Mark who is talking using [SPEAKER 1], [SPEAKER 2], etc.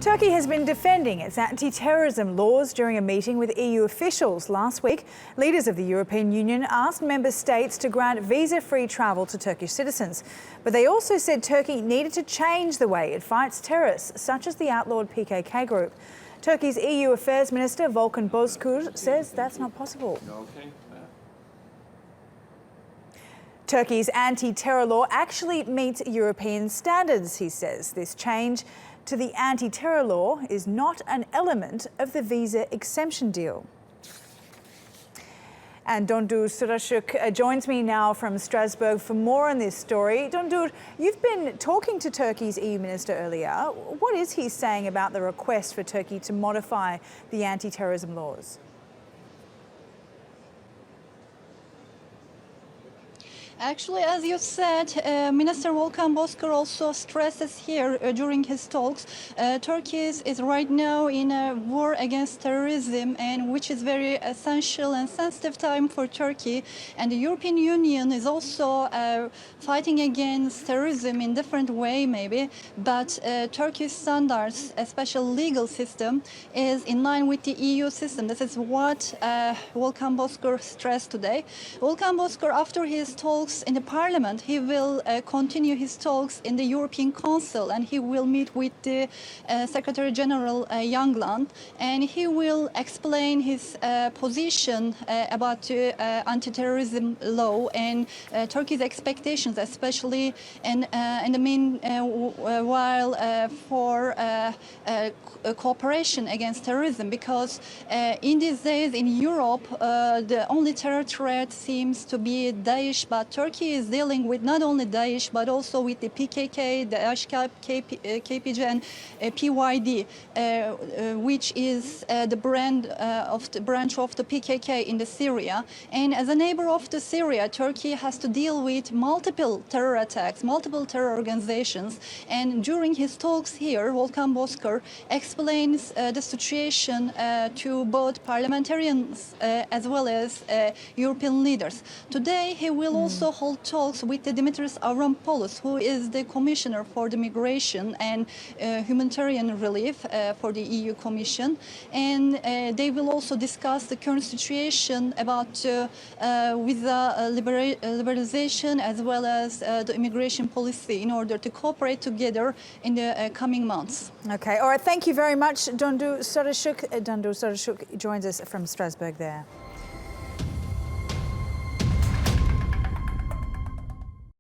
[SPEAKER 1] Turkey has been defending its anti-terrorism laws during a meeting with EU officials last week. Leaders of the European Union asked member states to grant visa-free travel to Turkish citizens. But they also said Turkey needed to change the way it fights terrorists, such as the outlawed PKK group. Turkey's EU Affairs Minister Volkan Bozkır says that's not possible. Turkey's anti-terror law actually meets European standards, he says. This change to the anti-terror law is not an element of the visa exemption deal. And Dondu Sariisik joins me now from Strasbourg for more on this story. Dondu, you've been talking to Turkey's EU minister earlier. What is he saying about the request for Turkey to modify the anti-terrorism laws?
[SPEAKER 2] Actually, as you said, Minister Volkan Bozkır also stresses here during his talks, Turkey is right now in a war against terrorism, and which is very essential and sensitive time for Turkey. And the European Union is also fighting against terrorism in different way, maybe. But Turkey's standards, especially legal system, is in line with the EU system. This is what Volkan Bozkır stressed today. Volkan Bozkır, after his talks in the Parliament, he will continue his talks in the European Council, and he will meet with the Secretary General Jagland, and he will explain his position about the anti-terrorism law and Turkey's expectations, especially in the meanwhile for cooperation against terrorism, because in these days in Europe the only terror threat seems to be Daesh, but Turkey is dealing with not only Daesh but also with the PKK, the KPJ and PYD, which is the branch of the PKK in the Syria. And as a neighbor of the Syria, Turkey has to deal with multiple terror attacks, multiple terror organizations. And during his talks here, Volkan Bozkır explains the situation to both parliamentarians as well as European leaders. Today, he will also hold talks with Dimitris Avramopoulos, who is the Commissioner for the Migration and Humanitarian Relief for the EU Commission. And they will also discuss the current situation about visa liberalization as well as the immigration policy in order to cooperate together in the coming months.
[SPEAKER 1] Okay, all right, thank you very much, Dondu Sariisik. Dondu Sariisik joins us from Strasbourg there.